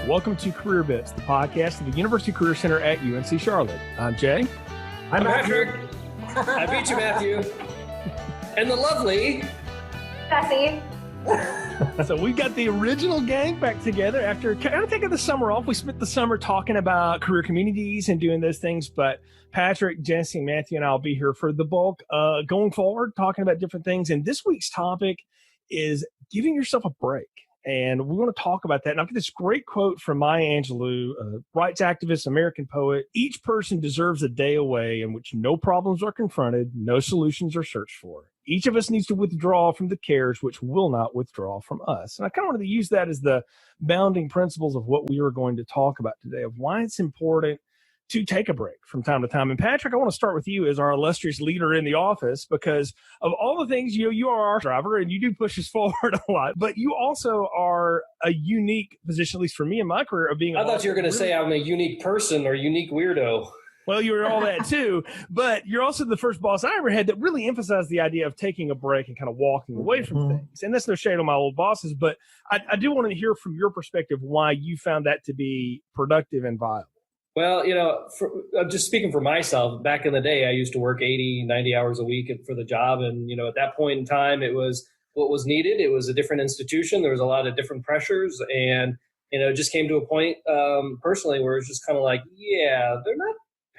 Welcome to Career Bits, the podcast of the University Career Center at UNC Charlotte. I'm Jay. I'm Patrick. I beat you, Matthew. And the lovely Jessie. So we got the original gang back together after kind of taking the summer off. We spent the summer talking about career communities and doing those things, but Patrick, Jessie, Matthew, and I will be here for the bulk going forward, talking about different things. And this week's topic is giving yourself a break. And we want to talk about that. And I've got this great quote from Maya Angelou, a rights activist, American poet. Each person deserves a day away in which no problems are confronted, no solutions are searched for. Each of us needs to withdraw from the cares which will not withdraw from us. And I kind of wanted to use that as the bounding principles of what we are going to talk about today, of why it's important to take a break from time to time. And Patrick, I want to start with you as our illustrious leader in the office, because of all the things, you are our driver and you do push us forward a lot, but you also are a unique position, at least for me in my career, of being I thought you were going to say I'm a unique person or unique weirdo. Well, you were all that too, but you're also the first boss I ever had that really emphasized the idea of taking a break and kind of walking away from things. And that's no shade on my old bosses, but I do want to hear from your perspective why you found that to be productive and viable. Well, I'm just speaking for myself. Back in the day, I used to work 80, 90 hours a week for the job. And, at that point in time, it was what was needed. It was a different institution. There was a lot of different pressures. And, it just came to a point personally where it's just kind of like, yeah, they're not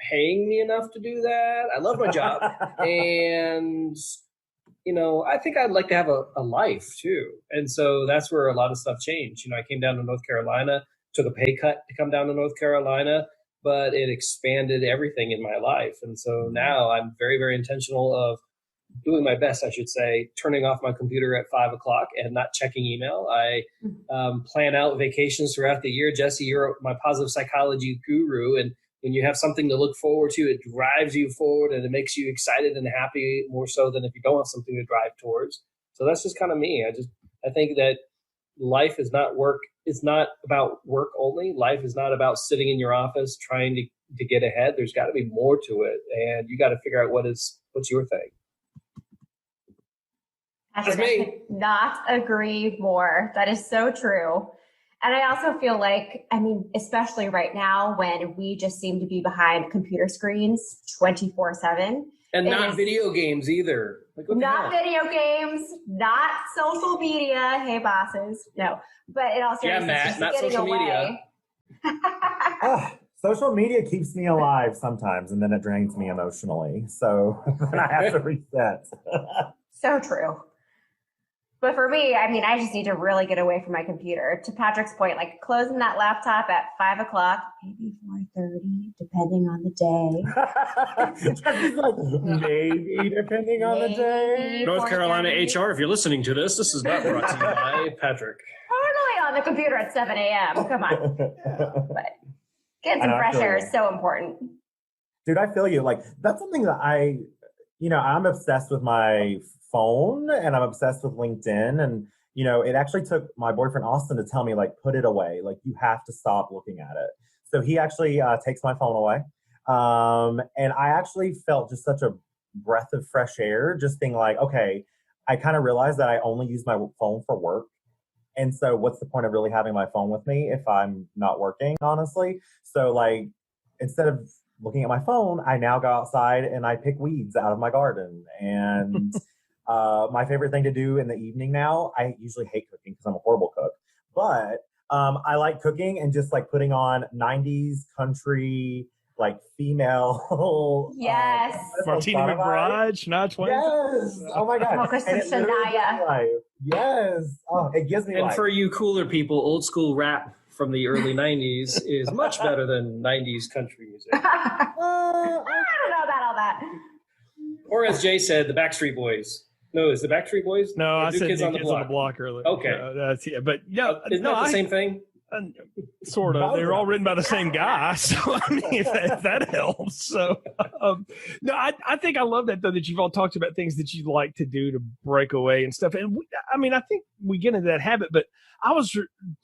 paying me enough to do that. I love my job. And, I think I'd like to have a life too. And so that's where a lot of stuff changed. I came down to North Carolina, took a pay cut to come down to North Carolina, but it expanded everything in my life. And so now I'm very, very intentional of doing my best, I should say, turning off my computer at 5 o'clock and not checking email. I plan out vacations throughout the year. Jessie, you're my positive psychology guru. And when you have something to look forward to, it drives you forward and it makes you excited and happy more so than if you don't have something to drive towards. So that's just kind of me. I think that life is not work. It's not about work only. Life is not about sitting in your office trying to get ahead. There's got to be more to it. And you got to figure out what's your thing. I could not agree more. That is so true. And I also feel like, especially right now when we just seem to be behind computer screens 24/7. And not video games either. Not video games, not social media. Hey, bosses. No, but it also is Matt, not social media. Social media keeps me alive sometimes, and then it drains me emotionally. So then I have to reset. So true. But for me, I just need to really get away from my computer. To Patrick's point, like closing that laptop at 5 o'clock, maybe 4:30, depending on the day. Maybe depending on the day. North Carolina HR, if you're listening to this is not brought to you by Patrick. Totally on the computer at 7 a.m. Come on. But getting some fresh air is so important. Dude, I feel you. Like, that's something that I'm obsessed with my phone and I'm obsessed with LinkedIn. And, it actually took my boyfriend, Austin, to tell me, like, put it away. Like, you have to stop looking at it. So he actually takes my phone away. And I actually felt just such a breath of fresh air, just being like, okay, I kind of realized that I only use my phone for work. And so what's the point of really having my phone with me if I'm not working, honestly? So, like, instead of looking at my phone, I now go outside and I pick weeds out of my garden. And my favorite thing to do in the evening now, I usually hate cooking because I'm a horrible cook, but I like cooking and just like putting on 90s country, like female. Yes. Martina McBride, Shania Twain. Yes. Oh my God. Shania. Yes. Oh, it gives me And life. for you cooler people, old school rap from the early 90s is much better than 90s country music. I don't know about all that. Or as Jay said, the Backstreet Boys. No, is the Backstreet Boys? No, I said Kids on the Block earlier. Okay. But isn't that the same thing? Sort of. They were all written by the same guy. So, if that helps. So, no, I think I love that, though, that you've all talked about things that you like to do to break away and stuff. And I think we get into that habit, but I was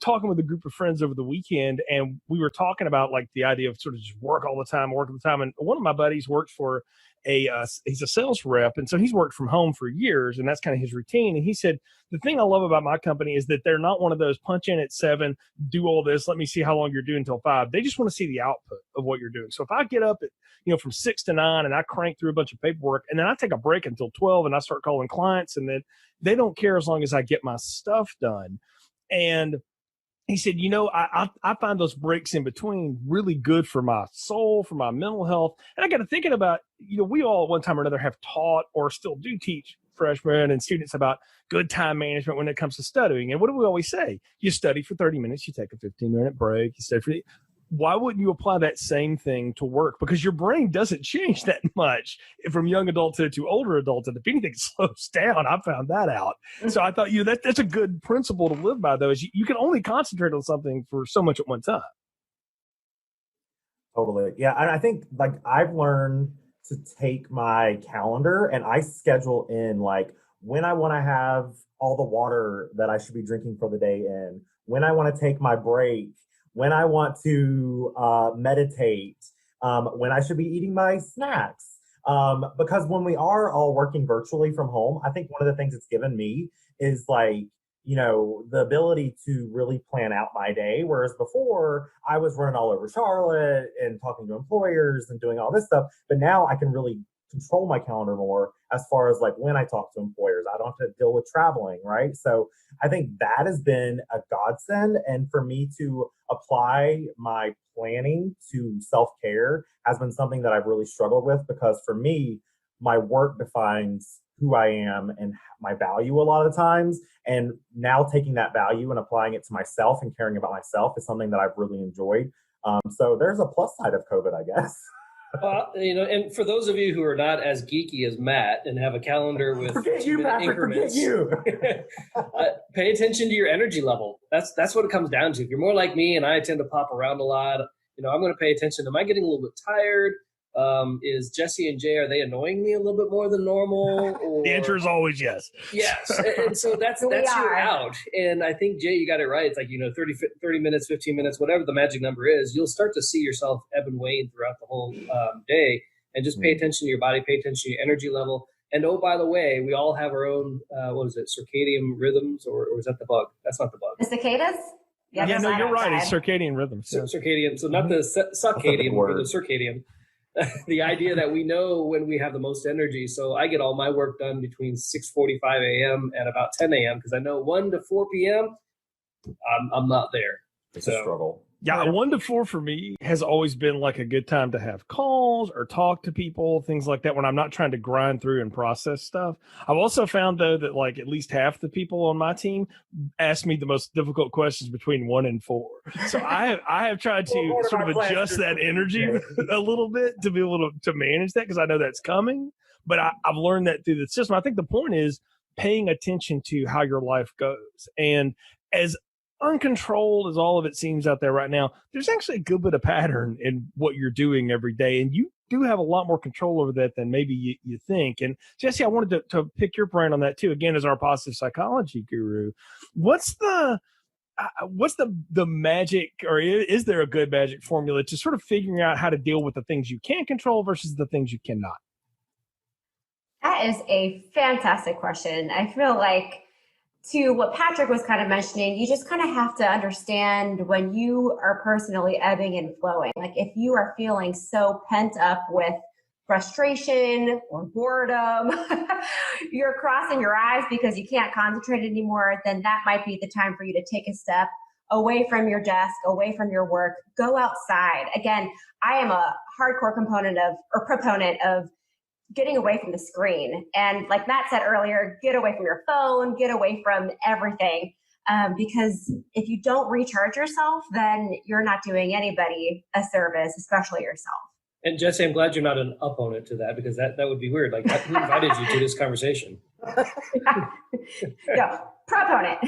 talking with a group of friends over the weekend and we were talking about like the idea of sort of just work all the time. And one of my buddies works for he's a sales rep, and so he's worked from home for years, and that's kind of his routine. And he said the thing I love about my company is that they're not one of those punch in at 7, do all this, let me see how long you're doing until 5. They just want to see the output of what you're doing. So if I get up at from 6 to 9 and I crank through a bunch of paperwork, and then I take a break until 12 and I start calling clients, and then they don't care as long as I get my stuff done. And he said, I find those breaks in between really good for my soul, for my mental health. And I got to thinking about, we all at one time or another have taught or still do teach freshmen and students about good time management when it comes to studying. And what do we always say? You study for 30 minutes, you take a 15-minute break, you study for why wouldn't you apply that same thing to work? Because your brain doesn't change that much from young adulthood to older adulthood. If anything, it slows down. I found that out. So I thought, that's a good principle to live by, though, is you can only concentrate on something for so much at one time. Totally. Yeah. And I think I've learned to take my calendar and I schedule in when I want to have all the water that I should be drinking for the day in, when I want to take my break, when I want to meditate, when I should be eating my snacks. Because when we are all working virtually from home, I think one of the things it's given me is the ability to really plan out my day. Whereas before I was running all over Charlotte and talking to employers and doing all this stuff. But now I can really control my calendar more as far as when I talk to employers. I don't have to deal with traveling, right? So I think that has been a godsend. And for me to apply my planning to self-care has been something that I've really struggled with, because for me, my work defines who I am and my value a lot of times. And now taking that value and applying it to myself and caring about myself is something that I've really enjoyed. So there's a plus side of COVID, I guess. And for those of you who are not as geeky as Matt and have a calendar with increments, pay attention to your energy level. That's what it comes down to. If you're more like me and I tend to pop around a lot, I'm going to pay attention. Am I getting a little bit tired? Is Jessie and Jay, are they annoying me a little bit more than normal? Or... The answer is always yes. Yes. And so that's your out. And I think, Jay, you got it right. It's 30 minutes, 15 minutes, whatever the magic number is, you'll start to see yourself ebb and wane throughout the whole day. And just pay attention to your body, pay attention to your energy level. And oh, by the way, we all have our own, circadian rhythms, or is that the bug? That's not the bug. The cicadas? Yeah, no, you're right. It's circadian rhythms. Circadian. So not the circadian, or the circadian. The idea that we know when we have the most energy. So I get all my work done between 6:45 a.m. and about 10 a.m. because I know 1 to 4 p.m. I'm not there. It's a struggle. Yeah, 1 to 4 for me has always been a good time to have calls or talk to people, things like that, when I'm not trying to grind through and process stuff. I've also found, though, that at least half the people on my team ask me the most difficult questions between 1 and 4. So I have tried to sort of adjust that energy a little bit to be able to manage that, because I know that's coming. But I've learned that through the system. I think the point is paying attention to how your life goes. And as uncontrolled as all of it seems out there right now, there's actually a good bit of pattern in what you're doing every day. And you do have a lot more control over that than maybe you think. And Jessie, I wanted to pick your brain on that too, again, as our positive psychology guru. What's the magic, or is there a good magic formula to sort of figuring out how to deal with the things you can control versus the things you cannot? That is a fantastic question. I feel like, to what Patrick was kind of mentioning, you just kind of have to understand when you are personally ebbing and flowing. If you are feeling so pent up with frustration or boredom, you're crossing your eyes because you can't concentrate anymore, then that might be the time for you to take a step away from your desk, away from your work, go outside. Again, I am a hardcore proponent of getting away from the screen. And like Matt said earlier, get away from your phone, get away from everything. Because if you don't recharge yourself, then you're not doing anybody a service, especially yourself. And Jessie, I'm glad you're not an opponent to that, because that would be weird. Who invited you to this conversation? Yeah, proponent.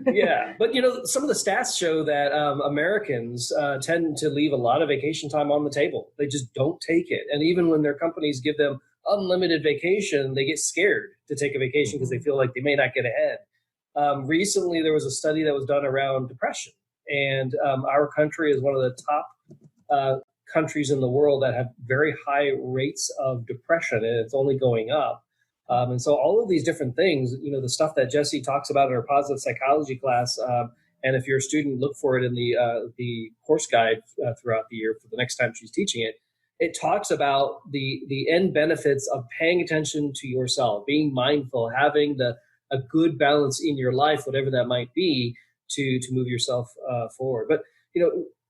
Yeah, but some of the stats show that Americans tend to leave a lot of vacation time on the table. They just don't take it. And even when their companies give them unlimited vacation, they get scared to take a vacation because they feel like they may not get ahead. Recently, there was a study that was done around depression, and our country is one of the top countries in the world that have very high rates of depression, and it's only going up. And so all of these different things, the stuff that Jessie talks about in her positive psychology class, and if you're a student, look for it in the course guide throughout the year for the next time she's teaching it. It talks about the end benefits of paying attention to yourself, being mindful, having a good balance in your life, whatever that might be, to move yourself forward. But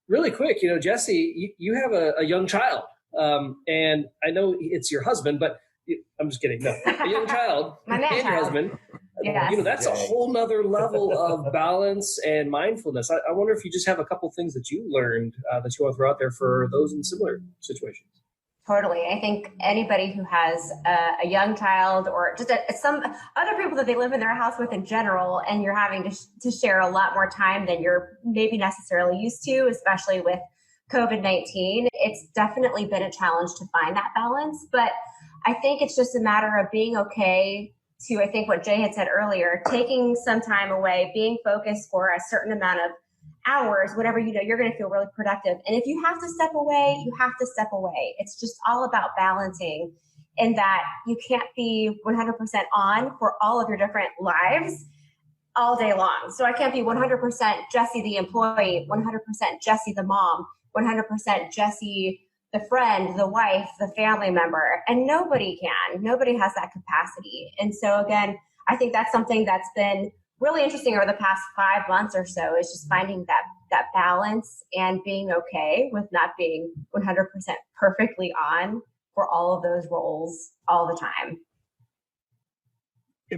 really quick, Jessie, you have a young child, and I know it's your husband, but I'm just kidding. No, a young child My man and your child. husband. Yes. That's a whole nother level of balance and mindfulness. I wonder if you just have a couple things that you learned that you want to throw out there for those in similar situations. Totally. I think anybody who has a young child or just some other people that they live in their house with in general, and you're having to share a lot more time than you're maybe necessarily used to, especially with COVID-19, it's definitely been a challenge to find that balance. But I think it's just a matter of being okay to, I think what Jay had said earlier, taking some time away, being focused for a certain amount of hours, whatever, you're going to feel really productive. And if you have to step away, you have to step away. It's just all about balancing, in that you can't be 100% on for all of your different lives all day long. So I can't be 100% Jessie the employee, 100% Jessie the mom, 100% Jessie the friend, the wife, the family member, and nobody has that capacity. And so again, I think that's something that's been really interesting over the past 5 months or so, is just finding that balance and being okay with not being 100% perfectly on for all of those roles all the time.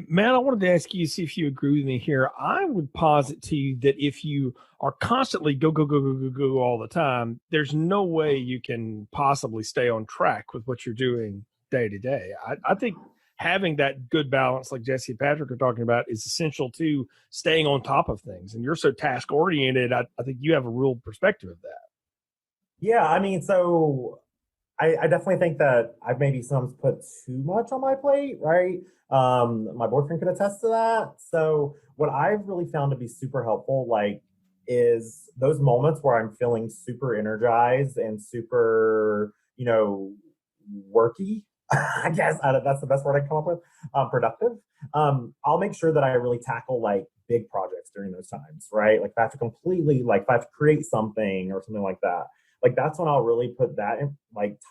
Matt, I wanted to ask you, see if you agree with me here. I would posit to you that if you are constantly go all the time, there's no way you can possibly stay on track with what you're doing day to day. I think having that good balance, like Jessie and Patrick are talking about, is essential to staying on top of things. And you're so task oriented. I think you have a real perspective of that. Yeah, I mean, so I definitely think that I've maybe sometimes put too much on my plate, right? My boyfriend could attest to that. So what I've really found to be super helpful, is those moments where I'm feeling super energized and super, worky. I guess that's the best word I can come up with. Productive. I'll make sure that I really tackle big projects during those times, right? If I have to create something or something like that. That's when I'll really put that in,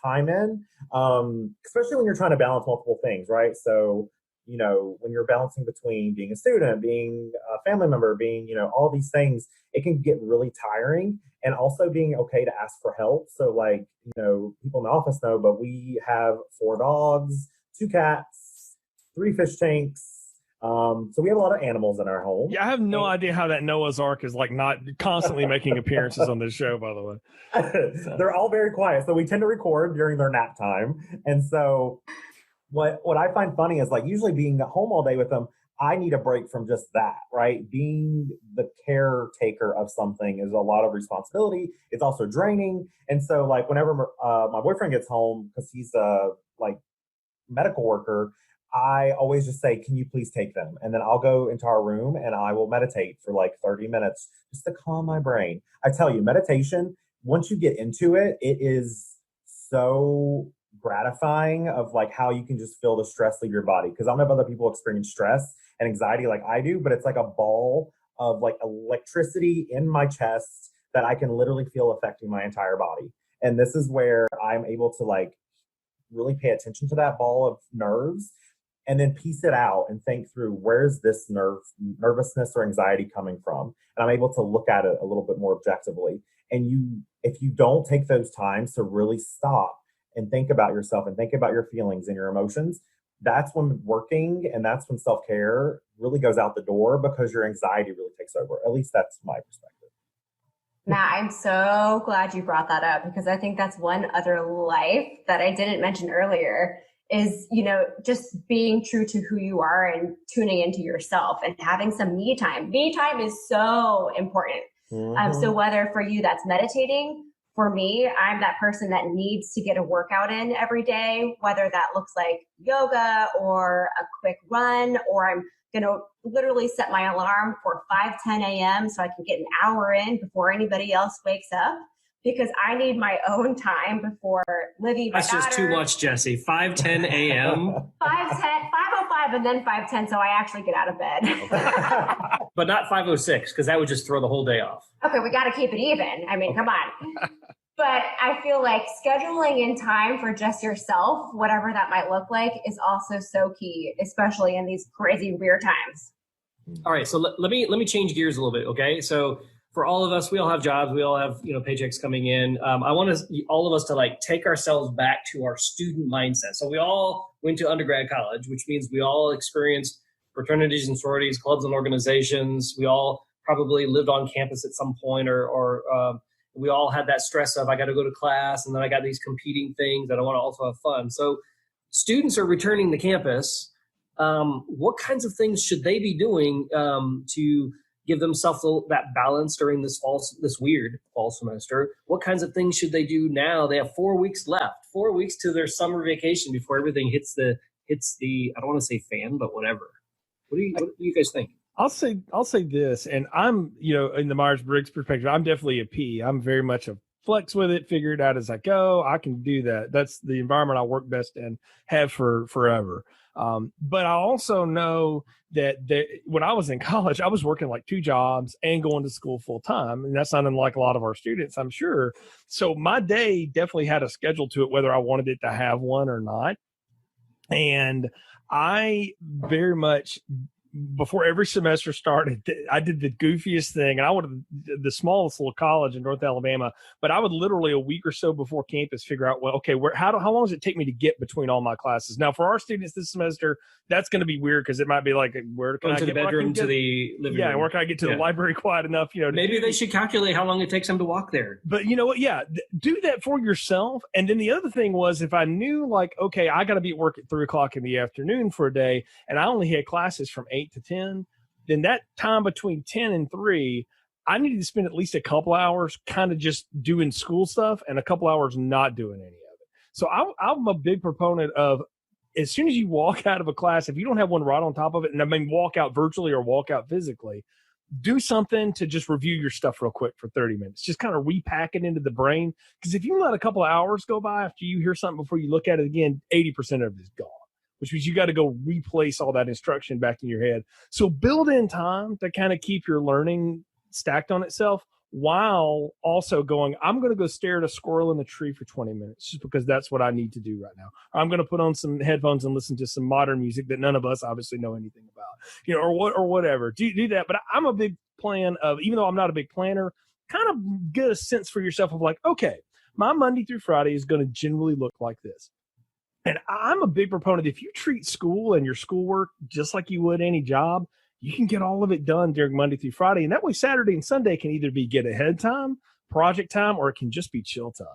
time in, especially when you're trying to balance multiple things, right? So, when you're balancing between being a student, being a family member, being, all these things, it can get really tiring, and also being okay to ask for help. So people in the office know, but we have 4 dogs, 2 cats, 3 fish tanks. So we have a lot of animals in our home. Yeah, I have no idea how that Noah's Ark is not constantly making appearances on this show, by the way. They're all very quiet. So we tend to record during their nap time. And so what I find funny is usually being at home all day with them, I need a break from just that, right? Being the caretaker of something is a lot of responsibility. It's also draining. And so whenever my boyfriend gets home, because he's a medical worker, I always just say, can you please take them? And then I'll go into our room and I will meditate for 30 minutes just to calm my brain. I tell you, meditation, once you get into it, it is so gratifying of how you can just feel the stress leave your body. Because I don't know if other people experience stress and anxiety like I do, but it's like a ball of electricity in my chest that I can literally feel affecting my entire body. And this is where I'm able to really pay attention to that ball of nerves and then piece it out and think through, where's this nervousness or anxiety coming from? And I'm able to look at it a little bit more objectively. And if you don't take those times to really stop and think about yourself and think about your feelings and your emotions, that's when working and that's when self-care really goes out the door, because your anxiety really takes over. At least that's my perspective. Matt, I'm so glad you brought that up, because I think that's one other life that I didn't mention earlier is, just being true to who you are and tuning into yourself and having some me time. Me time is so important. Mm-hmm. So whether for you that's meditating, for me, I'm that person that needs to get a workout in every day, whether that looks like yoga or a quick run, or I'm going to literally set my alarm for 5:10 a.m. so I can get an hour in before anybody else wakes up, because I need my own time before Livy, my That's just too much, Jessie. 5:10 a.m. 5:05 and then 5:10, so I actually get out of bed. But not 5:06, because that would just throw the whole day off. Okay, we got to keep it even. I mean, come on. But I feel like scheduling in time for just yourself, whatever that might look like, is also so key, especially in these crazy weird times. All right, so let me change gears a little bit, okay? So for all of us, we all have jobs, we all have paychecks coming in. I want all of us to like take ourselves back to our student mindset. So we all went to undergrad college, which means we all experienced fraternities and sororities, clubs and organizations. We all probably lived on campus at some point, or we all had that stress of I got to go to class, and then I got these competing things that I want to also have fun. So students are returning to campus. What kinds of things should they be doing to give themselves that balance during this weird fall semester? What kinds of things should they do now? They have 4 weeks left, 4 weeks to their summer vacation before everything hits the I don't want to say fan, but whatever. What do you guys think? I'll say this, and I'm, in the Myers-Briggs perspective, I'm definitely a P. I'm very much a flex with it, figure it out as I go. I can do that. That's the environment I work best in, have for forever. But I also know that when I was in college, I was working like 2 jobs and going to school full time. And that's not unlike a lot of our students, I'm sure. So my day definitely had a schedule to it, whether I wanted it to have one or not. And I very much, before every semester started, I did the goofiest thing, and I went to the smallest little college in North Alabama, but I would literally a week or so before campus figure out, well, okay, how long does it take me to get between all my classes? Now, for our students this semester, that's going to be weird because it might be like, where can I get to the bedroom, to the living room? Yeah, where can I get to the library quiet enough? Maybe they should calculate how long it takes them to walk there. But you know what? Yeah, do that for yourself. And then the other thing was, if I knew like, okay, I got to be at work at 3:00 in the afternoon for a day, and I only had classes from 8 to 10, then that time between 10 and 3, I needed to spend at least a couple hours kind of just doing school stuff and a couple hours not doing any of it. So I'm a big proponent of, as soon as you walk out of a class, if you don't have one right on top of it, and I mean walk out virtually or walk out physically, do something to just review your stuff real quick for 30 minutes. Just kind of repack it into the brain. Because if you let a couple of hours go by after you hear something before you look at it again, 80% of it is gone, which means you got to go replace all that instruction back in your head. So build in time to kind of keep your learning stacked on itself, while also going, I'm going to go stare at a squirrel in a tree for 20 minutes just because that's what I need to do right now. Or I'm going to put on some headphones and listen to some modern music that none of us obviously know anything about, or whatever. Do that. But I'm a big plan of, even though I'm not a big planner, kind of get a sense for yourself of like, okay, my Monday through Friday is going to generally look like this. And I'm a big proponent. If you treat school and your schoolwork just like you would any job, you can get all of it done during Monday through Friday. And that way Saturday and Sunday can either be get ahead time, project time, or it can just be chill time.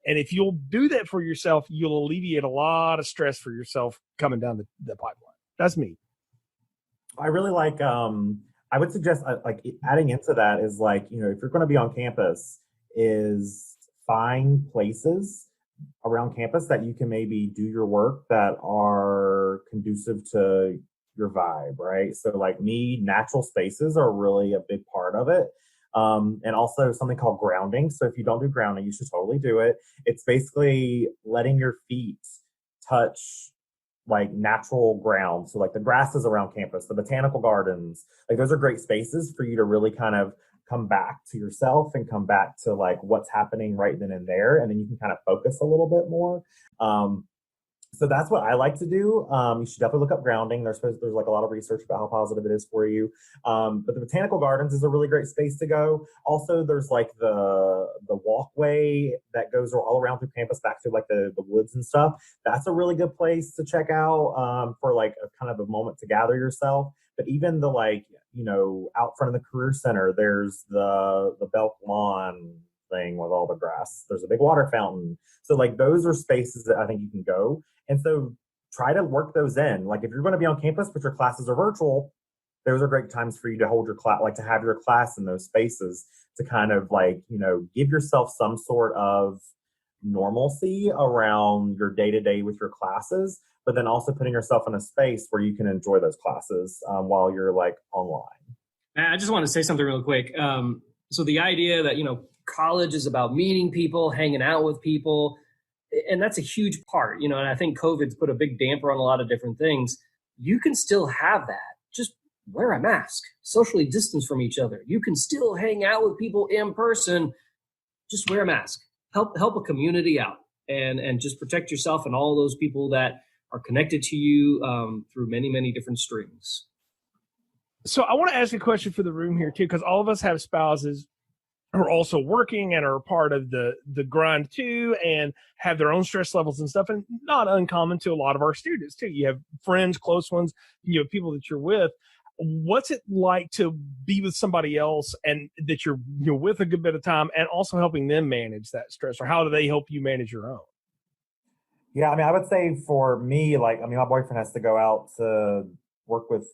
And if you'll do that for yourself, you'll alleviate a lot of stress for yourself coming down the pipeline. That's me. I really like, I would suggest like adding into that is like, if you're going to be on campus, is find places around campus that you can maybe do your work that are conducive to your vibe, right? So like me, natural spaces are really a big part of it. And also something called grounding. So if you don't do grounding, you should totally do it. It's basically letting your feet touch like natural ground. So like the grasses around campus, the botanical gardens, like those are great spaces for you to really kind of come back to yourself and come back to like what's happening right then and there. And then you can kind of focus a little bit more. So that's what I like to do. You should definitely look up grounding. There's like a lot of research about how positive it is for you. But the botanical gardens is a really great space to go. Also, there's like the walkway that goes all around through campus back to like the woods and stuff. That's a really good place to check out for like a kind of a moment to gather yourself. But even the like, out front of the career center, there's the Belk lawn thing with all the grass. There's a big water fountain. So like those are spaces that I think you can go. And so try to work those in. Like if you're going to be on campus, but your classes are virtual, those are great times for you to hold your class, like to have your class in those spaces to kind of like, give yourself some sort of normalcy around your day-to-day with your classes, but then also putting yourself in a space where you can enjoy those classes while you're like online. I just want to say something real quick. So the idea that, college is about meeting people, hanging out with people. And that's a huge part, and I think COVID's put a big damper on a lot of different things. You can still have that. Just wear a mask, socially distance from each other. You can still hang out with people in person. Just wear a mask. Help a community out and just protect yourself and all those people that are connected to you through many, many different streams. So I want to ask a question for the room here too, because all of us have spouses who are also working and are part of the grind too, and have their own stress levels and stuff. And not uncommon to a lot of our students too. You have friends, close ones, people that you're with. What's it like to be with somebody else and that you're with a good bit of time, and also helping them manage that stress, or how do they help you manage your own? Yeah, I would say for me, my boyfriend has to go out to work with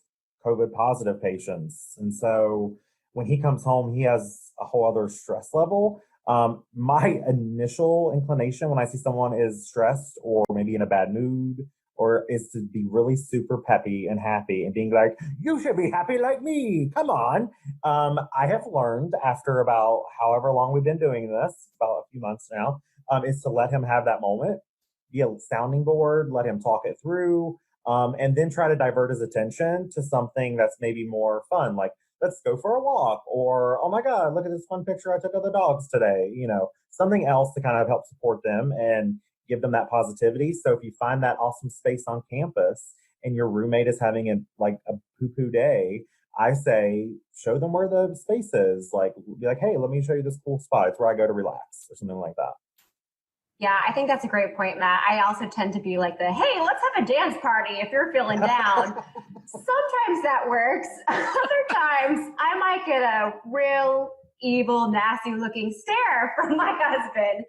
COVID positive patients. And so when he comes home, he has a whole other stress level. My initial inclination when I see someone is stressed or maybe in a bad mood, or is to be really super peppy and happy and being like, you should be happy like me. Come on. I have learned after about however long we've been doing this, about a few months now, is to let him have that moment, be a sounding board, let him talk it through, and then try to divert his attention to something that's maybe more fun, like let's go for a walk, or oh my God, look at this fun picture I took of the dogs today. Something else to kind of help support them and give them that positivity. So if you find that awesome space on campus and your roommate is having a poo-poo day, I say show them where the space is. Be like, hey, let me show you this cool spot. It's where I go to relax, or something like that. Yeah, I think that's a great point, Matt. I also tend to be like hey, let's have a dance party if you're feeling down. Sometimes that works. Other times I might get a real evil, nasty looking stare from my husband.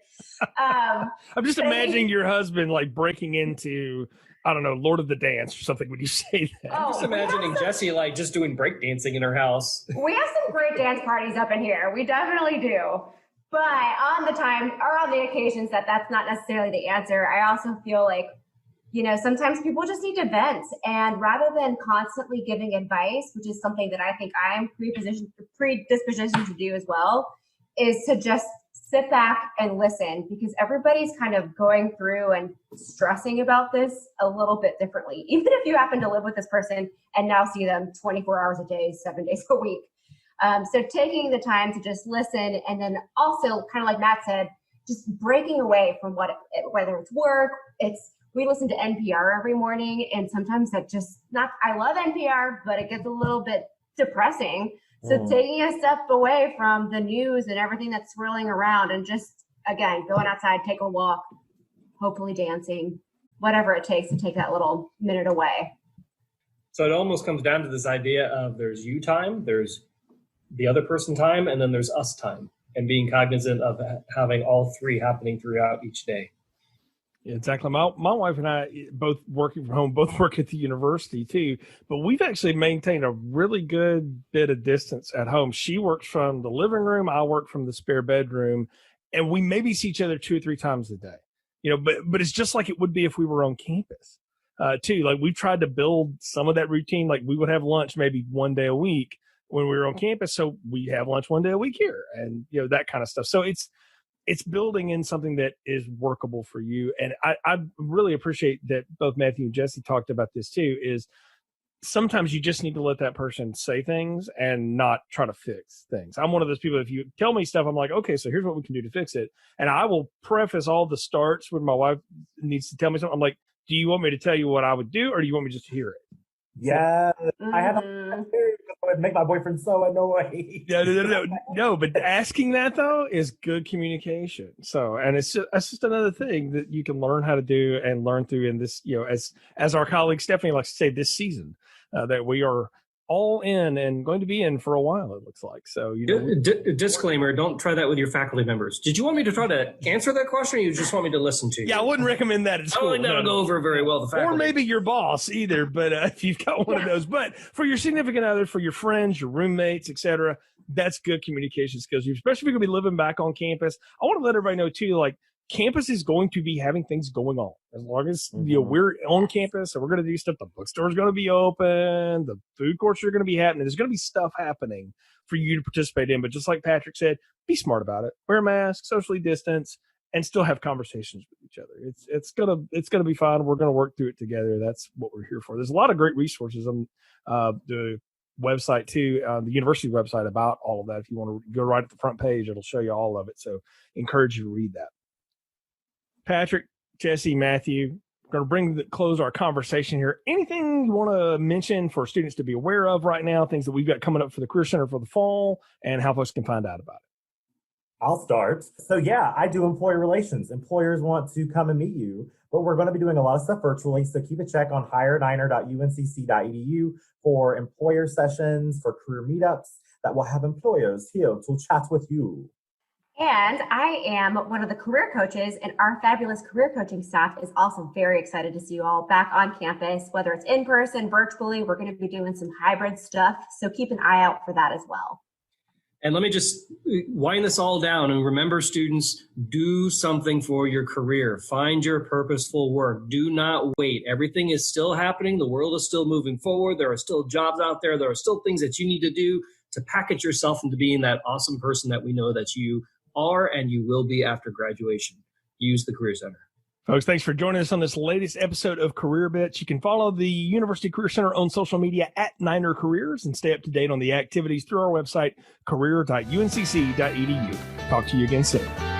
I'm just imagining your husband breaking into, I don't know, Lord of the Dance or something when you say that. I'm just imagining Jessie just doing break dancing in her house. We have some great dance parties up in here. We definitely do. But on the occasions that's not necessarily the answer, I also feel like, sometimes people just need to vent. And rather than constantly giving advice, which is something that I think I'm predispositioned to do as well, is to just sit back and listen, because everybody's kind of going through and stressing about this a little bit differently. Even if you happen to live with this person and now see them 24 hours a day, 7 days a week. So taking the time to just listen, and then also kind of like Matt said, just breaking away from whether it's work, we listen to NPR every morning, and sometimes I love NPR, but it gets a little bit depressing. So taking a step away from the news and everything that's swirling around, and just, again, going outside, take a walk, hopefully dancing, whatever it takes to take that little minute away. So it almost comes down to this idea of there's you time, there's the other person time, and then there's us time, and being cognizant of having all three happening throughout each day. Yeah, exactly. My wife and I, both working from home, both work at the university too, but we've actually maintained a really good bit of distance at home. She works from the living room, I work from the spare bedroom, and we maybe see each other 2 or 3 times a day. But it's just like it would be if we were on campus too. We've tried to build some of that routine. We would have lunch maybe one day a week when we were on campus, so we have lunch one day a week here, and that kind of stuff. So it's building in something that is workable for you. And I really appreciate that both Matthew and Jessie talked about this too, is sometimes you just need to let that person say things and not try to fix things. I'm one of those people, if you tell me stuff, I'm like, okay, so here's what we can do to fix it. And I will preface all the starts when my wife needs to tell me something. I'm like, do you want me to tell you what I would do, or do you want me just to hear it? Yeah, I have a would make my boyfriend so annoyed. No, but asking that though is good communication. So, and that's just another thing that you can learn how to do and learn through in this, as our colleague Stephanie likes to say, this season that we are all in and going to be in for a while, it looks like. So, disclaimer, don't try that with your faculty members. Did you want me to try to answer that question, or you just want me to listen to you? Yeah, I wouldn't recommend that at school. I don't think that'll go over very well with the faculty. Or maybe your boss either, but if you've got one of those. But for your significant other, for your friends, your roommates, etc., that's good communication skills. Especially if you're going to be living back on campus. I want to let everybody know too, campus is going to be having things going on as long as we're on campus and we're going to do stuff. The bookstore is going to be open. The food courts are going to be happening. There's going to be stuff happening for you to participate in. But just like Patrick said, be smart about it. Wear a mask, socially distance, and still have conversations with each other. It's gonna be fun. We're gonna work through it together. That's what we're here for. There's a lot of great resources on the website too, the university website about all of that. If you want to go right at the front page, it'll show you all of it. So encourage you to read that. Patrick, Jessie, Matthew, we're going to close our conversation here. Anything you want to mention for students to be aware of right now, things that we've got coming up for the Career Center for the fall, and how folks can find out about it? I'll start. So yeah, I do employee relations. Employers want to come and meet you, but we're going to be doing a lot of stuff virtually. So keep a check on hirediner.uncc.edu for employer sessions, for career meetups that will have employers here to chat with you. And I am one of the career coaches, and our fabulous career coaching staff is also very excited to see you all back on campus, whether it's in person, virtually. We're going to be doing some hybrid stuff, so keep an eye out for that as well. And let me just wind this all down. And remember, students, do something for your career. Find your purposeful work. Do not wait. Everything is still happening. The world is still moving forward. There are still jobs out there. There are still things that you need to do to package yourself into being that awesome person that we know that you are and you will be after graduation. Use the Career Center. Folks, thanks for joining us on this latest episode of Career Bits. You can follow the University Career Center on social media at Niner Careers and stay up to date on the activities through our website, career.uncc.edu. Talk to you again soon.